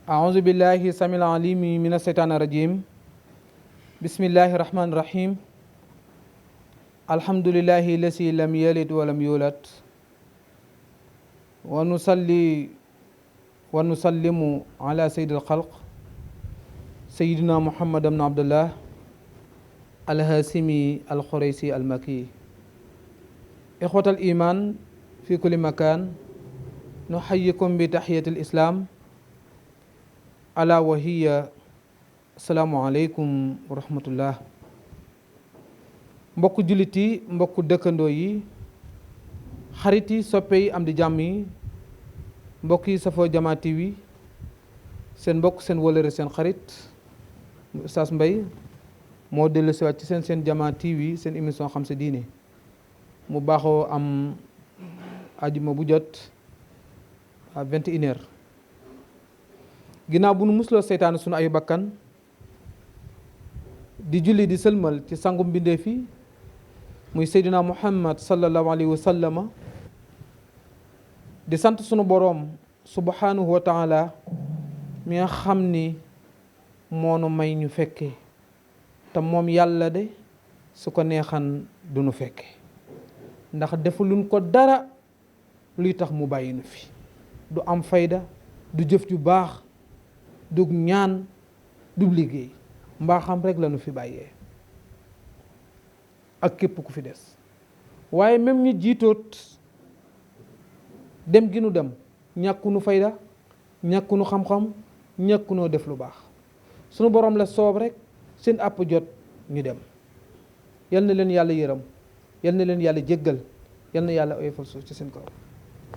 أعوذ بالله السميع العليم من الشيطان الرجيم بسم الله الرحمن الرحيم الحمد لله الذي لم يلد ولم يولد ونصلي ونسلم على سيد الخلق سيدنا محمد بن عبد الله الهاشمي القريشي المكي إخوة الإيمان في كل مكان نحييكم بتحية الإسلام ألا وهي السلام عليكم ورحمة الله mbokku jullit yi mbokku dëkkandoo yi xarit yi soppe yi am di jàmm yi mbokk yi safoo Jama TV seen mbokk seen wëlëre seen xarit Oustaz Mbaye moo dellu si waat ci seen Jama TV seen émission xam sa diine mu baaxoo am ajuma bu jot à 21h ginnaaw bu nu musloo seytaane sunu ayu bakkan di julli di sëlmal ci sangu mbindeef yi muy Seydina Muhammad sallallahu alayhi wa sallama di sant sunu boroom subhanahu wa taala mi nga xam ni moonu may ñu fekke te moom yàlla de su ko neexan du nu fekke ndax defuluñ ko dara luy tax mu bàyyi nu fi du am fayda du jëf ju baax du ñaan du liggéey mbaa xam rek la nu fi bàyyee ak képp ku fi des waaye même ñi jiitoot dem gi nu dem ñàkkunu fayda ñàkkunu xam-xam ñàkkunoo def lu baax sunu borom la soob rek seen àpp jot ñu dem yal na leen yàlla yërëm yal na leen yàlla jéggal yal na yàlla oyofal suuf ci seen kaw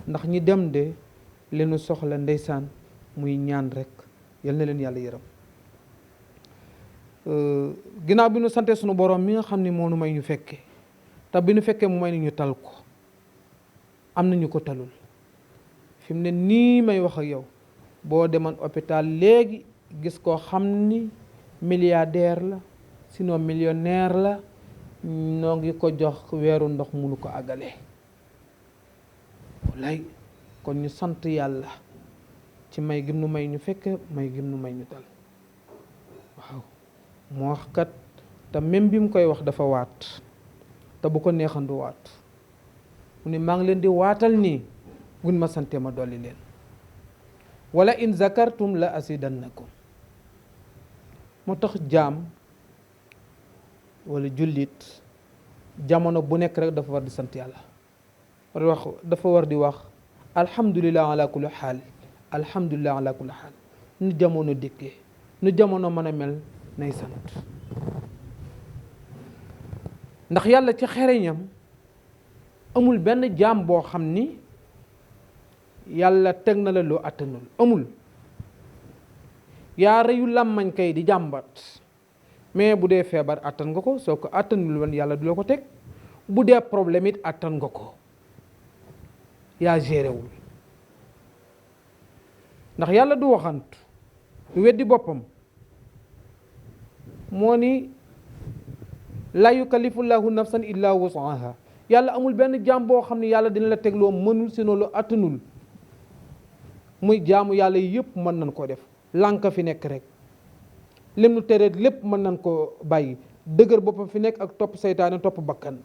ndax ñi dem de leenu soxla ndeysaan muy ñaan rek yal na leen yàlla yërëm ginnaaw bi nu sante sunu borom mi nga xam ni moo nu may ñu fekke te bi nu fekkee mu may ni ñu tal ko am na ñu ko talul fi mu ne nii may wax ak yow boo demoon hôpital léegi gis koo xam ni milliardaire la sinon millionnaire la noo ngi ko jox weeru ndox munu ko àggale wallaay kon ñu sant yàlla ci may gim nu may ñu fekke may gim nu may ñu tal waaw moo wax kat te même bi mu koy wax dafa waat te bu ko neexan du waat mu ne maa ngi leen di waatal nii gun ma sante ma dolli leen wala in zakartum la asidannakum moo tax jaam wala jullit jamono bu nekk rek dafa war di sant yàlla dafa war di wax alhamdulillah ala kulli xaal alhamdulillah ala kulli xaal nu jamono dikkee nu jamono mën a mel nay sant ndax yàlla ci xereñam amul benn jaam boo xam ni yàlla teg na la loo attanul amul yaa reyu làmmañ kay di jàmbat mais bu dee feebar attan nga ko soo ko attanul woon yàlla du la ko teg bu dee problème it attan nga ko yaa géréwul ndax yàlla du waxantu du weddi boppam moo ni la yukallifullahu nafsan illa wusaha yàlla amul benn jaam boo xam ne yàlla dina la teg loo mënul sinon lu attanul muy jaamu yàlla yëpp mën nañ koo def lànk fi nekk rek lim nu tere lépp mën nañ ko bàyyi dëgër boppam fi nekk ak topp seytaane topp bakkan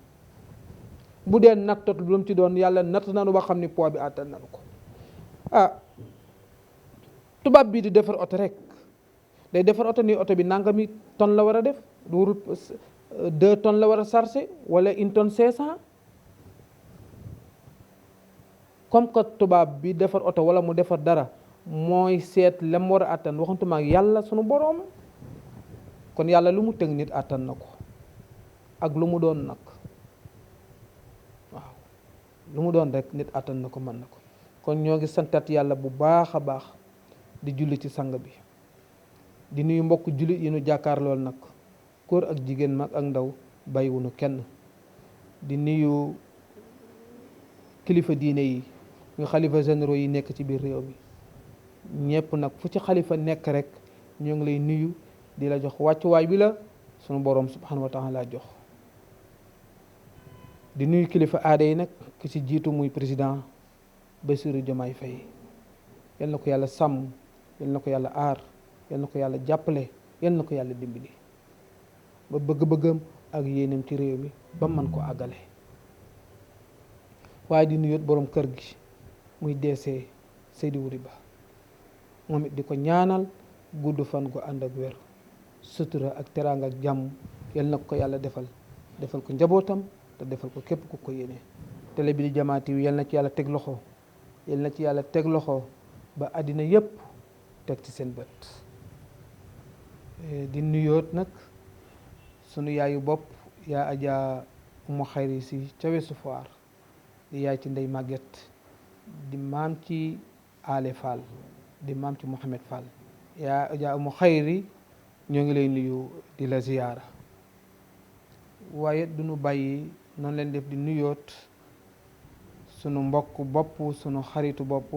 bu dee nattat lu mu ci doon yàlla natt nanu ba xam ni poids bi àttan nanu ko tubaab bii di defar oto rek day defar oto ni oto bi nangami tonne la war a def du warut 2 tonnes la war a chargé wala 1 tonne 500 comme que tubaab bi defar oto wala mu defar dara mooy seet la mu war a àttan waxantuma ak yàlla sunu boroom kon yàlla lu mu tëg nit àttan na ko ak lu mu doon nag waaw lu mu doon rek nit àttan na ko mën na ko kon ñoo ngi santat yàlla bu baax a baax di julli ci sang bi di nuyu mbokk jullit yi nu jàkkaar lool nag góor ak jigéen mag ak ndaw bàyyiwunu kenn di nuyu kilifa diine yi nga xalifa généraux yi nekk ci biir réew mi ñépp nag fu ci xalifa nekk rek ñoo ngi lay nuyu di la jox wàccuwaay bi la sunu boroom subhanahu wa taala jox di nuyu kilifa aada yi nag ki ci jiitu muy président Bassirou Diomaye Faye yal na ko yàlla sàmm yal na ko yàlla aar, yal na ko yàlla jàppale, yal na ko yàlla dimbali ba bëgg-bëggam ak yéenam ci réew mi ba man ko àggale. waaye di nuyut borom kër gi muy deesee Seydi Wuri Ba, moom it di ko ñaanal gudd fan gu ànd ak wér, sutura ak teraanga ak jàmm yal na ko yàlla defal ko njabootam te defal ko képp ku ko yéene. télé bi di Jamaa TV yal na ci yàlla teg loxo, yal na ci yàlla teg loxo ba àddina yépp teg ci seen bët. di nuyoot nag sunu yaayu bopp yaa Adja Umu Xayri si ca Ouest Foire, di yaay ci Ndey Maguette, di maam ci Ale Fall, di maam ci Mohamed Fall. yaa Adja Umu Xayri ñoo ngi lay nuyu di la ziyaara. waaye du nu bàyyi noonu leen def di nuyoot sunu mbokk bopp, sunu xaritu bopp,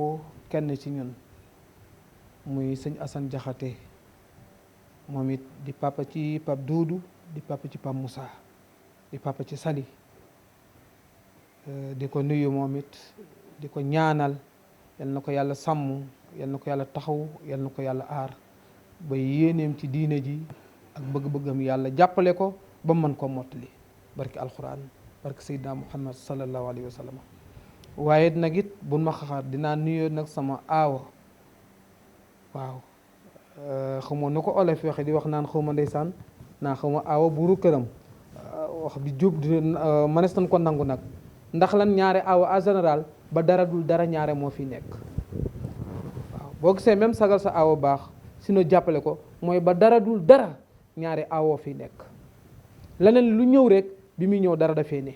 kenn ci ñun muy sëñ Assane Jaxate, moom it di papa ci Pape Doudou, di papa ci Pape Moussa, di papa ci Sali. di ko nuyu moom it, di ko ñaanal yal na ko yàlla sàmm, yal na ko yàlla taxaw, yal na ko yàlla aar ba yéeneem ci diine ji ak bëgg-bëggam yàlla jàppale ko ba mën koo mottali, barki alquran, barki Seydina Muhammad sallallahu alayhi wa sallam. waaye nag it bu ma xaxaar dinaa nuyoo nag sama aawa. waaw xawma nu ko olof waxe di wax naan xawma ndeysaan naa xawma aawa buuru këram. wax bi jub mënees nañ ko nangu nag, ndax lan ñaare aawa en général ba dara dul dara ñaare moo fi nekk. waaw boo gisee même sagal sa aawa baax sino jàppale ko mooy ba dara dul dara ñaare aawoo fi nekk. leneen lu ñëw rek bi muy ñëw dara dafee ne,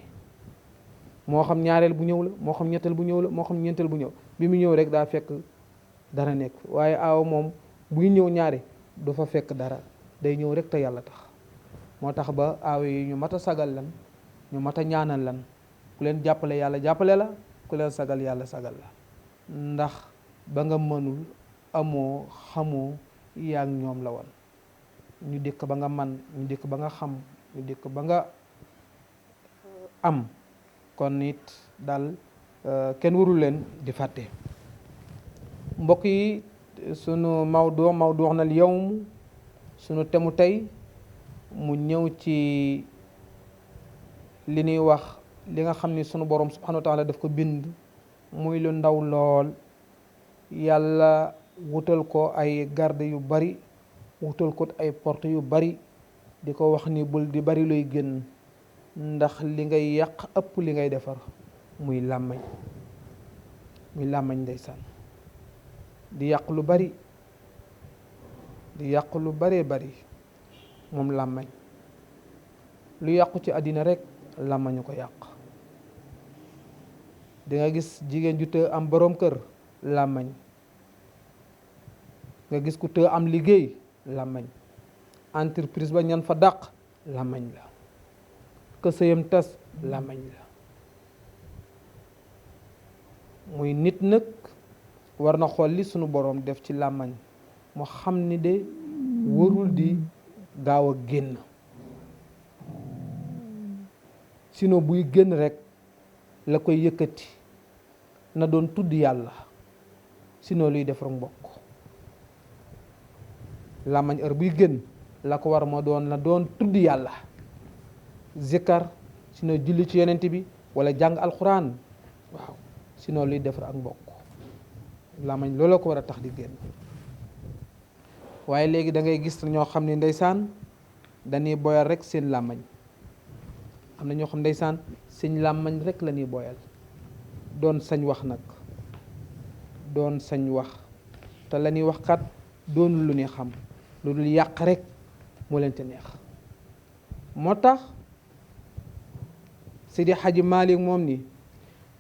moo xam ñaareel bu ñëw la, moo xam ñetteel bu ñëw la, moo xam ñeenteel bu ñëw, bi muy ñëw rek daa fekk dara nekk. waaye aawa moom buy ñëw ñaare du fa fekk dara, day ñëw rek te yàlla tax. moo tax ba aawa yi ñu mat a sagal lan, ñu mat a ñaanal lan, ku leen jàppale yàlla jàppale la, ku leen sagal yàlla sagal la. ndax ba nga mënul amoo xamoo yaa ngi ñoom la woon. ñu dikk ba nga man, ñu dikk ba nga xam, ñu dikk ba nga am, kon nit daal kenn warul leen di fàtte. mbokk yi sunu mawdu wax na yawm, sunu temu tey mu ñëw ci li ñuy wax li nga xam ni sunu borom subhanahu wa taala daf ko bind muy lu ndaw lool, yàlla wutal ko ay garde yu bari, wutal ko ay porte yu bari, di ko wax ni bul di bari luy génn ndax li ngay yàq ëpp li ngay defar. muy làmmañ ndeysaan, di yàq lu bari, di yàq lu baree bari. moom làmmañ lu yàqu ci àddina rek làmmañu ko yàq. di nga gis jigéen ju të am boroom kër, làmmañ. nga gis ku të am liggéey, làmmañ. entreprise ba ñan fa dàq, làmmañ la. ka sëyam tas, làmmañ la. muy nit nag war na xool li sunu boroom def ci làmmañ, mu xam ni de warul di gaaw a génn, sinon buy génn rek la koy yëkkati na doon tudd yàlla, sinon luy defar mbokk. làmmañ heure buy génn la ko war moo doon na doon tudd yàlla, zikkar, sinon julli ci yonent bi wala jàng alxuraan. waaw sinon luy defar ak mbokk. làmmañ looloo ko war a tax di génn. waaye léegi da ngay gis ñoo xam ne ndeysaan dañuy boyal rek seen làmmañ. am na ñoo xam ndeysaan seen làmmañ rek la ñuy boyal, doon sañ wax nag, doon sañ wax te la ñuy wax kat doonul lu ñuy xam, lu dul yàq rek moo leen te neex. moo tax Seydi Hadji Malick moom ni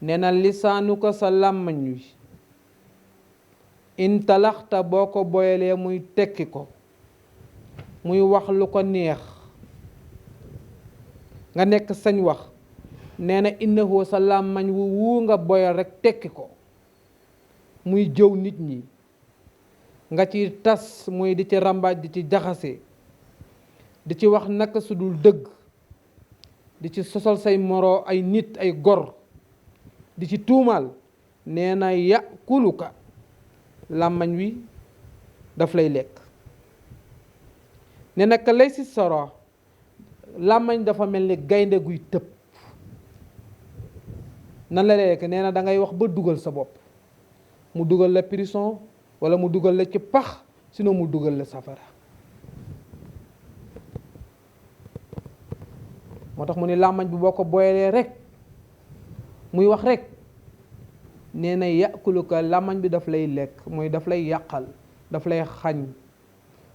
nee na lisaanu ko sa làmmañ wi intalaxta boo ko boyalee muy tekki ko, muy wax lu ko neex, nga nekk sañ wax. nee na innahu sa làmmañ wu nga boyal rek tekki ko, muy jëw nit ñi, nga ci tas, muy di ci ràmbaaj, di ci jaxase, di ci wax naka su dul dëgg, di ci sosal say moro ay nit, ay gor, di ci tuumaal. nee na yàquluka làmmañ wi daf lay lekk. ne nag lay si soro làmmañ dafa mel ni gaynde guy tëb. nan la lekk nee na da ngay wax ba dugal sa bopp mu dugal la prison wala mu dugal la ci pax sinon mu dugal la safara. moo tax mu ni làmmañ bi boo ko boyalee rek muy wax rek nee na yàquluka làmmañ bi daf lay lekk mooy daf lay yàqal daf lay xañ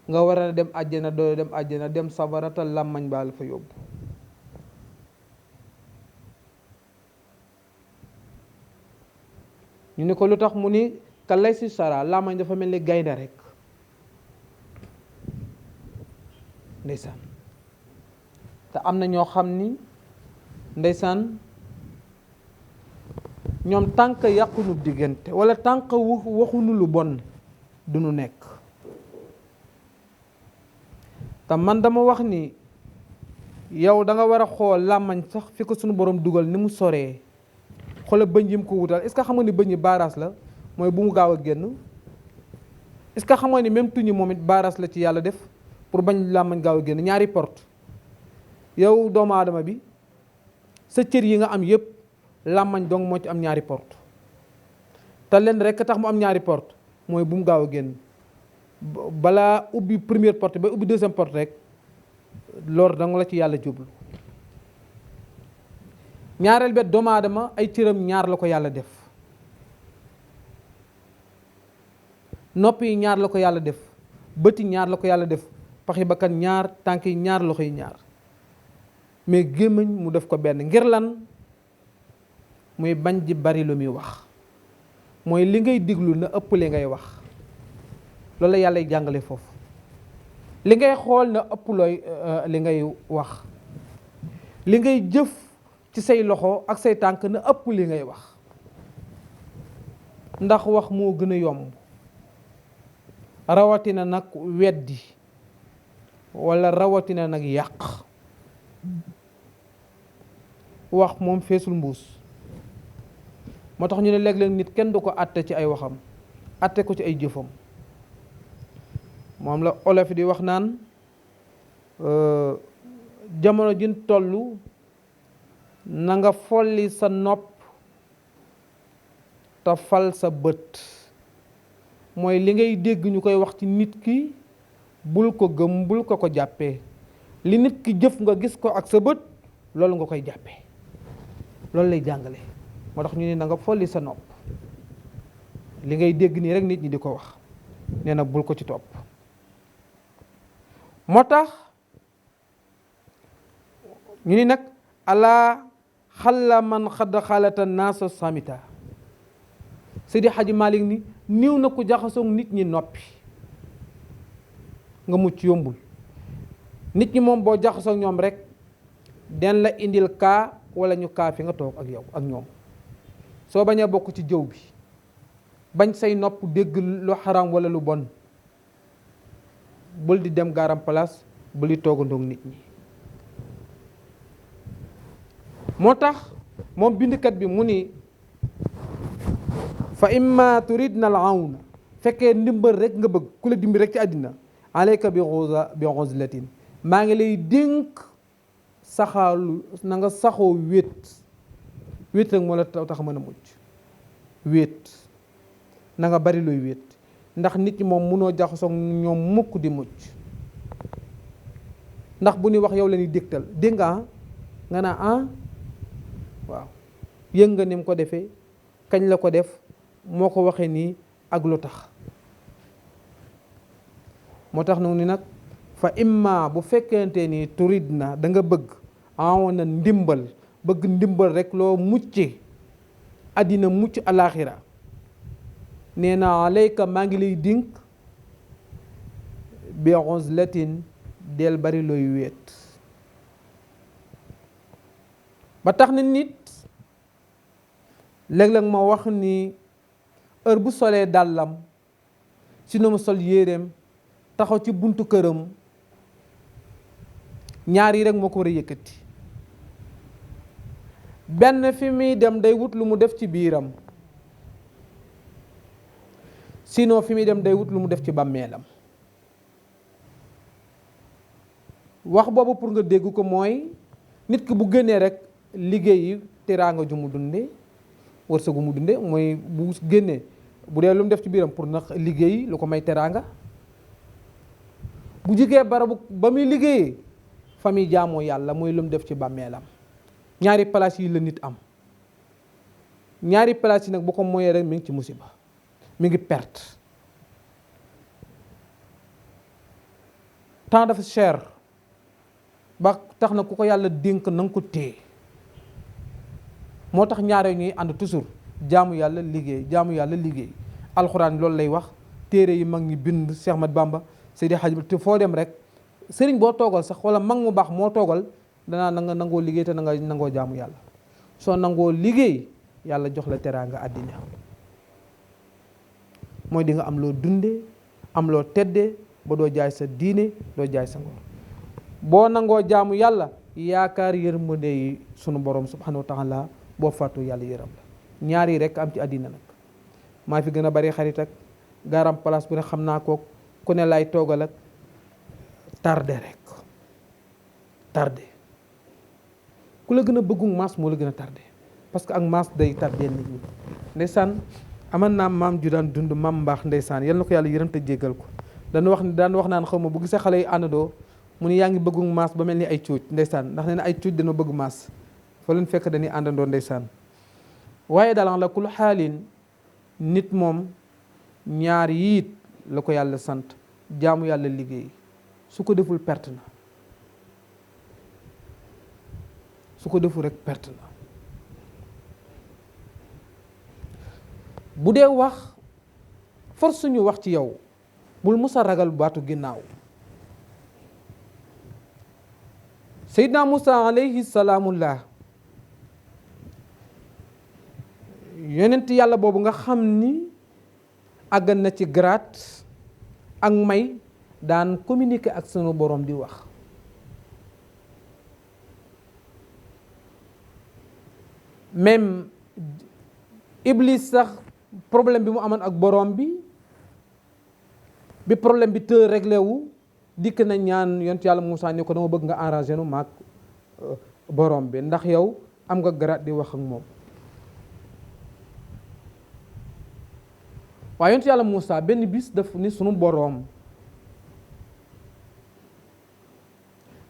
nga war a dem àjjana doo dem àjjana dem safara te làmmañ baa la fa yóbbu. ñu ne ko lu tax mu ni ka lay si sara làmmañ dafa mel ni gaynde rek ndeysaan. te am na ñoo xam ni ndeysaan ñoom tànk yàqunu diggante wala tànk waxunu lu bon du nu nekk. te man dama wax ni yow da nga war a xool làmmañ sax fi ko sunu borom dugal ni mu soree xoola bëñ yi mu ko wutal est-ce que xam nga ni bëñ yi baaraas la mooy bu mu gaaw a génn. est-ce que xam nga ni même tuñi moom it baaraas la ci yàlla def pour bañ làmmañ gaaw a génn ñaari porte. yow doomu aadama bi sa cër yi nga am yépp làmmañ dong moo ci am ñaari porte te leen rek tax mu am ñaari porte mooy bu mu gaaw a génn balaa ubbi première porte ba ubbi deuxième porte rek loolu danga la ci yàlla jublu. ñaareel bet doomu aadama ay cëram ñaar la ko yàlla def nopp yi ñaar la ko yàlla def bëti ñaar la ko yàlla def paxi bakkan ñaar tànk yi ñaar loxo yi ñaar mais gémmiñ mu def ko benn ngir lan muy bañ di bari lu muy wax mooy li ngay diglu na ëpp li ngay wax loolu la yàlla jàngale foofu. li ngay xool na ëpp looy li ngay wax li ngay jëf ci say loxo ak say tànk na ëpp li ngay wax ndax wax moo gën a yomb rawatina nag weddi walla rawatina nag yàq. wax moom feesul mbuus moo tax ñu ne léeg-léeg nit kenn du ko àtte ci ay waxam àtte ko ci ay jëfam. moom la olof di wax naan jamono jin tollu na nga folli sa nopp te fal sa bët mooy li ngay dégg ñu koy wax ci nit ki bul ko gëm bul ko jàppee li nit ki jëf nga gis ko ak sa bët loolu nga koy jàppee loolu lay jàngale. moo tax ñu ne na nga folli sa nopp li ngay dégg nii rek nit ñi di ko wax nee na bul ko ci topp. moo tax ñu ni nag ala xalla man xadda xaalata naasa samita Seydi Hadji Malick ni niw na ku jaxasoog nit ñi noppi nga mucc yombul. nit ñi moom boo jaxasoog ñoom rek den la indil kaa wala ñu kaa fi nga toog ak yow ak ñoom soo bañee bokk ci jëw bi bañ say nopp dégg lu xaram wala lu bon bul di dem garam place bul di toogandoog nit ñi. moo tax moom bindkat bi mu ni fa imma turidna al awna fekkee ndimbal rek nga bëgg ku la dimbi rek ci àddina alayka bi ghuzlatin maa ngi lay dénk saxaalu na nga saxoo wéet rek moo la tax mën a mucc wéet na nga bari looy wéet ndax nit ñi moom munoo jaxasoo ñoom mukk di mucc ndax bu ñuy wax yow la ñuy dégtal dégg nga naa waaw yëg nga ni mu ko defee kañ la ko def moo ko waxee nii ak lu tax. moo tax nag ni nag fa imma bu fekkente ni turid na da nga bëgg awoon na ndimbal bëgg ndimbal rek loo mucce àddina mucc alaaxira nee na alayka maa ngi lay dénk bi uzlatin del bari looy wéet. ba tax na nit léeg-léeg ma wax ni heure bu solee dàllam si na mu sol yéreem taxaw ci buntu këram ñaar yi rek moo ko war a yëkkati. benn fi muy dem day wut lu mu def ci biiram sinon fi muy dem day wut lu mu def ci bàmmeelam. wax boobu pour nga dégg ko mooy nit ki bu génnee rek liggéeyi teraanga ju mu dunde wërsëgu mu dunde mooy bu génnee bu dee lu mu def ci biiram pour na liggéey lu ko may teraanga. bu jigee barabu ba muy liggéeyee fa muy jaamoo yàlla mooy lu mu def ci bàmmeelam. ñaari place yi la nit am, ñaari place yi nag bu ko moyee rek mi ngi ci musiba, mi ngi perte. temps dafa cher ba tax na ku ko yàlla dénk na nga ko téye. moo tax ñaare ñuy ànd toujours jaamu yàlla liggéey, jaamu yàlla liggéey. alxuraan loolu lay wax, téere yi mag ñi bind, Cheikh Ahmad Bamba, Seydi Hadji, te foo dem rek sëriñ boo toogal sax wala mag mu baax moo toogal danaa na nga nangoo liggéey te na nga nangoo jaamu yàlla. soo nangoo liggéey yàlla jox la teraanga àddina, mooy di nga am loo dundee, am loo teddee ba doo jaay sa diine, doo jaay sa ngor. boo nangoo jaamu yàlla yaakaar yërmande yi sunu borom subhanahu wa taala, boo fàttu yàlla yërëm la. ñaar yi rek am ci àddina nag. maa fi gën a bari xarit ak garam place bu ne xam naa ko, ku ne lay toogal ak tardé rek tardé. ku la gën a bëggu maas moo la gën a tardé, parce que ak maas day tardé nit ñi. ndeysaan aman naa maam ju daan dund, maam mbaax ndeysaan, yal na ko yàlla yërëm te jéggal ko. daan wax naan xaw ma bu gisee xale yi àndandoo mu ni yaa ngi bëggu maas ba mel ni ay cuuj, ndeysaan, ndax nee na ay cuuj dañoo bëgg maas, fa leen fekk dañuy àndandoo ndeysaan. waaye daal la kul xaalin nit moom ñaar yiit la ko yàlla sant, jaamu yàlla liggéey. su ko deful perte na, su ko deful rek perte na. bu dee wax force suñu wax ci yow bul musa ragal baatu ginnaaw. Seydina Musa alayhi salaamullah, yonent yàlla boobu nga xam ni àggan na ci grade ak may, daan communiquer ak sunu borom di wax. même Iblis sax problème bi mu amoon ak borom bi problème bi te réglé wu, dikk na ñaan yonent yàlla Moussa ni ko dama bëgg nga arrangé nu maag borom bi, ndax yow am nga grade di wax ak moom. waaye yonent yàlla Moussa benn bis daf ni sunu borom,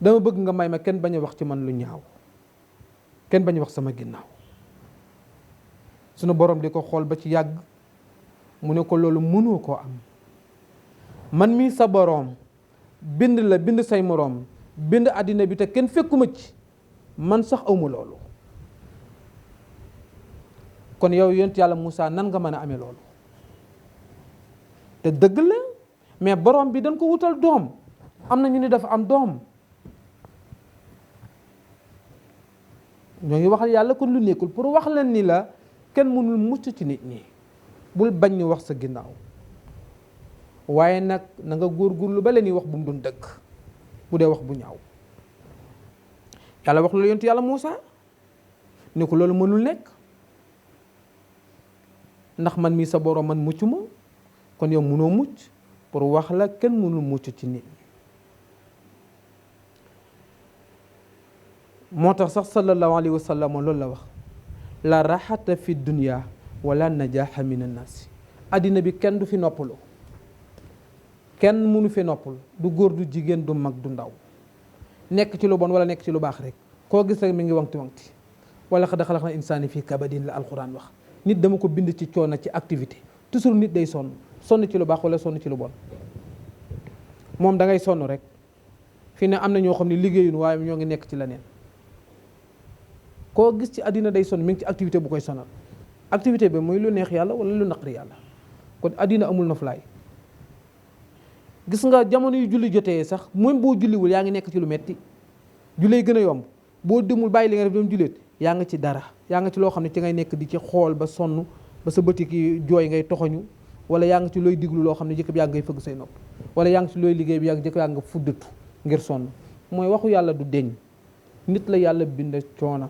dama bëgg nga may ma kenn bañ a wax ci man lu ñaaw, kenn bañ a wax sama ginnaaw. sunu borom di ko xool ba ci yàgg mu ne ko loolu mënoo koo am, man mii sa borom bind la, bind say moroom, bind àddina bi te kenn fekkuma ci, man sax awma loolu. kon yow yonent yàlla Moussa nan nga mën a amee loolu? te dëgg la, mais borom bi dañ ko wutal doom, am na ñu ni dafa am doom. ñoo ngi waxal yàlla kon lu nekkul pour wax leen ni la kenn mënul mucc ci nit ñi. bul bañ ñu wax sa ginnaaw, waaye nag na nga góorgóorlu ba leen ni wax bu mu doon dëgg, bu dee wax bu ñaaw. yàlla wax loolu yonent yàlla Moussa ni ko loolu mënul nekk, ndax man mii sa borom man mucc ma, kon yow mënoo mucc. pour wax la kenn mënul mucc ci nit ñi. moo tax sax sallallahu alayhi wa sallam loolu la wax, la raxata fi dunya wala najaaxa min annaasi. addina bi kenn du fi noppalu, kenn mënu fi noppal, du góor du jigéen du mag du ndaw, nekk ci lu bon wala nekk ci lu baax rek koo gis rek mi ngi wangti wangti. wala xad xalaqna insaani fii kabadin la alquran wax. nit dama ko bind ci coono, ci activité, toujours nit day sonn ci lu baax wala sonn ci lu bon. moom da ngay sonn rek. fi ne am na ñoo xam ne liggéeyuñu waaye ñoo ngi nekk ci leneen. koo gis ci àddina day sonn mi ngi ci activité bu koy sonal. activité bi mooy lu neex yàlla wala lu naqari yàlla. kon àddina amul noflaay. gis nga jamono yu julli jotee sax même boo julliwul yaa ngi nekk ci lu metti. jullee gën a yomb boo demul bàyyi li nga def doon julleet yaa nga ci dara, yaa nga ci loo xam ne ci ngay nekk di ci xool ba sonn ba sa bëti ki jooy ngay toxoñu, wala yaa ngi ci looy diglu loo xam ne jëkk bi yàgg ngay fëgg say nopp, wala yaa ngi ci looy liggéey bi yàgg jëkk yàgg nga fuddatu ngir sonn. mooy waxu yàlla du deñ. nit la yàlla bind coona,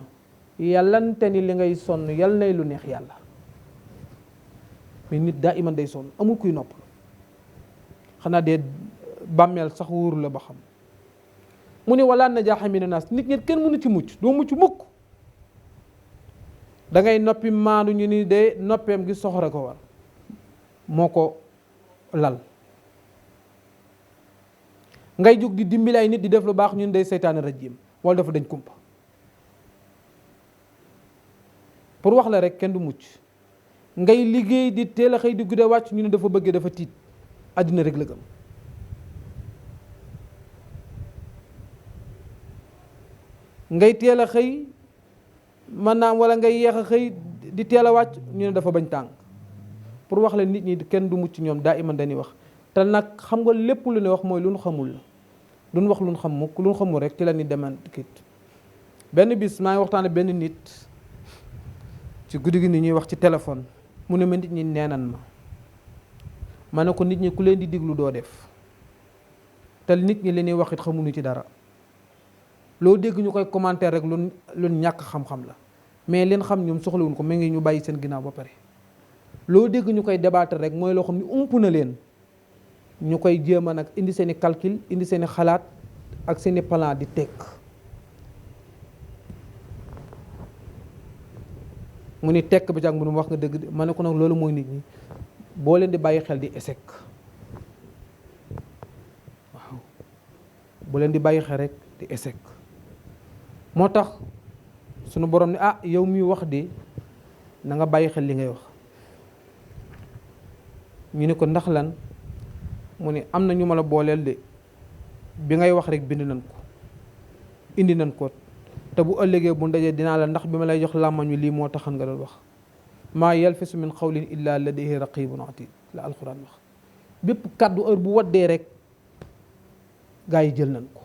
yàllante ni li ngay sonn yal nay lu neex yàlla. mais nit daa iman day sonn amul kuy nopp xanaa dee bàmmeel sax wóoru la ba xam. mu ne wala najaaxa mina naas nit ñi kenn mënu ci mucc doo mucc mukk da ngay noppi maandu ñu ni de noppeem gi soxore ko war moo ko lal. ngay jóg di dimbali ay nit di def lu baax ñun day seytaane rajim wala dafa dañ kumpa. pour wax la rek kenn du mucc ngay liggéey di teel a xëy di gudde wàcc ñu ne dafa bëggee dafa tiit àddina rek la gëm. ngay teel a xëy maanaam wala ngay yeex a xëy di teel a wàcc ñu ne dafa bañ tàng. pour wax la nit ñi kenn du mucc ñoom daa iman dañuy wax te nag xam nga lépp lu ne wax mooy lu nu xamul la duñ wax lu nu xam mukk lu nu xamul rek ci la ni deman kit. benn bis maa ngi waxtaane benn nit ci guddi gi ni ñuy wax ci téléphone mu ne ma nit ñi neenan ma ne ko nit ñi ku leen di diglu doo def te nit ñi li ñuy wax it xamuñu ci dara loo dégg ñu koy commentaire rek lu ñàkk xam-xam la mais leen xam ñoom soxlawuñ ko mu ngi ñu bàyyi seen ginnaaw ba pare. loo dégg ñu koy débattre rek mooy loo xam ni ump na leen ñu koy jéem a nag indi seeni calcul indi seeni xalaat ak seeni plan di teg. mu ni tekk bi jàng mu wax nga dëgg ma ne ko nag loolu mooy nit ñi boo leen di bàyyi xel di échec waaw boo leen di bàyyi xel rek di échec. moo tax sunu borom ne yow miy wax de na nga bàyyi xel li ngay wax. ñu ne ko ndax lan mu ne am na ñu ma la booleel de bi ngay wax rek bind nañ ko indi nañ ko te bu ëllëgee bu ndajee dinaa la ndax bi ma lay jox làmmañu lii moo taxan nga doon wax maa yalfisu min qawlin illa ladayhi raqibun atid la alquran wax. bépp kàddu heure bu waddee rek gaa yi jël nañ ko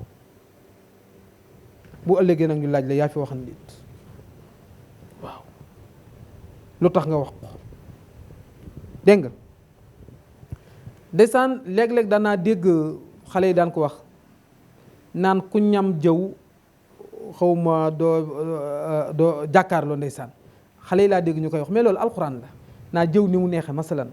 bu ëllëgee nag ñu laaj la yaa fi waxan nit waaw lu tax nga wax ko dégg nga. ndeysaan léeg-léeg danaa dégg xale yi daan ko wax naan ku ñam jëw xawma doo jàkkaarloo ndeysaan xale yi laa dégg ñu koy wax mais loolu alxuraan la naa jëw ni mu neexee masalan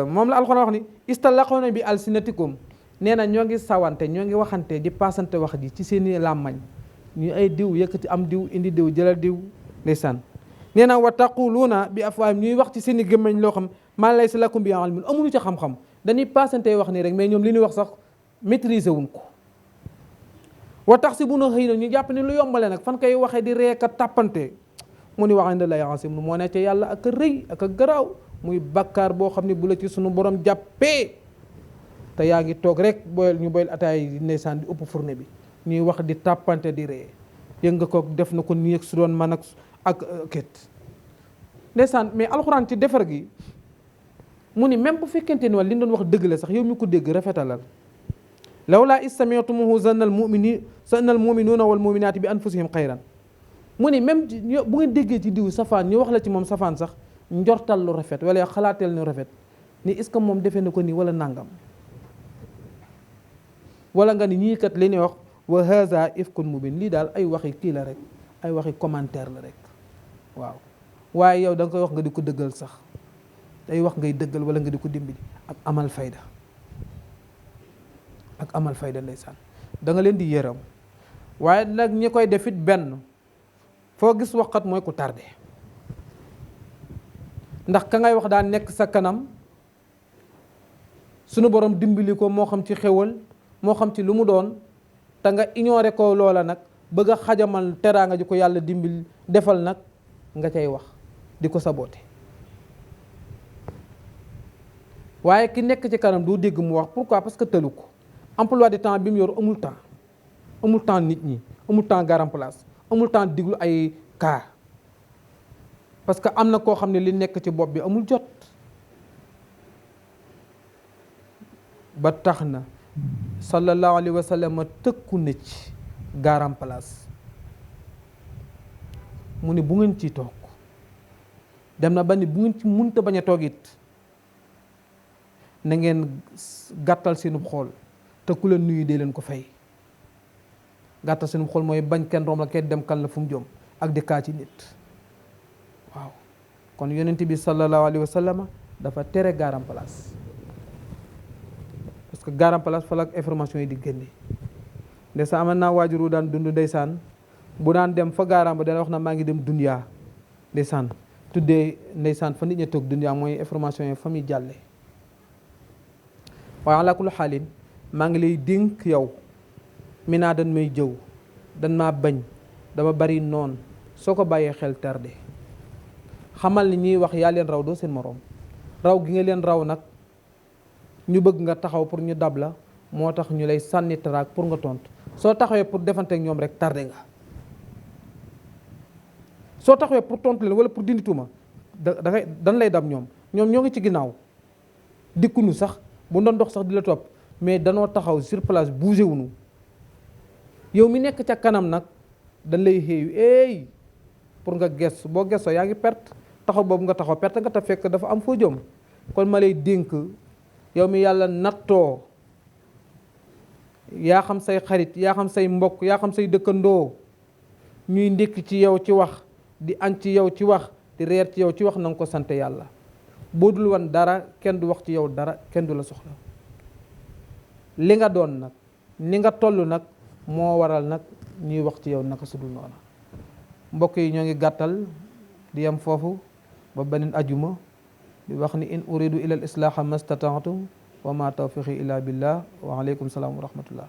moom la alxuraan wax ni istalaqawna bi alsinatikum nee na ñoo ngi sawante ñoo ngi waxante di paasante wax ji ci seeni làmmañ ñu ay diw yëkkati am diw indi diw jëlal diw ndeysaan nee na wa taquluuna bi afwaahim ñuy wax ci seeni gémmañ loo xam maa laysa lakum bi ilmun amuñu ci xam-xam dañuy paasante wax nii rek mais ñoom li ñuy wax sax maîtriser wuñ ko. wa taxsibuuna xëy na ñu jàpp ne lu yombale nag fan koy waxee di reeka tàppante mu ni wax inda Llaahi aziim moo ne ca yàlla ak a rëy ak a garaaw muy bakkaar boo xam ne bu la ci sunu borom jàppee te yaa ngi toog rek ñu boyal ataay di ndeysaan di ëpp fourne bi ñuy wax di tàppante di ree yëg nga ko def na ko nii ak su doon man ak kët ndeysaan mais alxuraan ci defar gi mu ni même bu fekkente ni wala li doon wax dëgg la sax yow mi ko dégg rafetalal lawlaa iz sami'tumuuhu zanna al-mu'minuuna wal mu'minaati bi anfusihim xayran mu ni même bu ngeen déggee ci diw safaan ñu wax la ci moom safaan sax njortal lu rafet wala xalaateel lu rafet ni est-ce que moom defee na ko nii wala nangam wala nga ni ñii kat li ñuy wax wa haza ifkun mubin lii daal ay waxi kii la rek ay waxi commentaire la rek waaw waaye yow da nga koy wax nga di ko dëggal sax day wax ngay dëggal wala nga di ko dimbali ak amal fayda ndeysaan da nga leen di yërëm waaye nag ñi koy defit benn foo gis waxkat mooy ku tardé ndax ka ngay wax daan nekk sa kanam sunu borom dimbali ko moo xam ci xewal moo xam ci lu mu doon te nga ignoré ko loola nag bëgg a xajamal teraanga ji ko yàlla dimbali defal nag nga cay wax di ko saboote waaye ki nekk ci kanam doo dégg mu wax pourquoi parce que tëlu ko emploi du temps bi mu yor amul temps nit ñi amul temps garam place amul temps diglu ay cas parce que am na koo xam ne li nekk ci bopp bi amul jot ba tax na sallallahu alayhi wa sallam tëkku na ci garam place mu ne bu ngeen ciy toog dem na ba ni bu ngeen ci munta bañ a toog it na ngeen gàttal seenu xool te ku leen nuyu dee leen ko fay gàttal seenu xool mooy bañ kenn romb la kenn dem kan la fu mu jëm ak di kaa ci nit waaw kon yonent bi sallallahu alayhi wa sallam dafa tere garam place parce que garam place fa la information yi di génne ndeysaan aman naa waajuru daan dund ndeysaan bu daan dem fa garam ba dana wax na maa ngi dem dunyaa ndeysaan tuddee ndeysaan fa nit ñi toog dunyaa mooy information yi fa muy jàlle waaye ala kulli xaalin maa ngi lay dénk yow mi naa dañ may jëw dañ maa bañ dama bari noon soo ko bàyyee xel tardé xamal ni ñuy wax yaa leen raw doo seen moroom raw gi nga leen raw nag ñu bëgg nga taxaw pour ñu dab la moo tax ñu lay sànni taraak pour nga tontu soo taxawee pour defante ak ñoom rek tardé nga soo taxawee pour tontu leen wala pour dindi tuuma dan lay dab ñoom ñoo ngi ci ginnaaw dikkunu sax bu doon dox sax di la topp mais danoo taxaw sur place bougé wuñu yow mi nekk ca kanam nag dañ lay xéeyu pour nga gestu boo gestoo yaa ngi perte taxaw boobu nga taxaw perte nga te fekk dafa am foo jëm kon ma lay dénk yow mi yàlla nattoo yaa xam say xarit yaa xam say mbokk yaa xam say dëkkandoo ñuy ndékki ci yow ci wax di añ ci yow ci wax di reer ci yow ci wax na nga ko sant yàlla boo dul woon dara kenn du wax ci yow dara kenn du la soxla li nga doon nag ni nga toll nag moo waral nag ñuy wax ci yow naka su dul noona mbokk yi ñoo ngi gàttal di yem foofu ba beneen ajuma di wax ni in uridu ila al islaaha mastata'tu wa ma tawfiqi illa billah wa alaykum salaam wa rahmatullah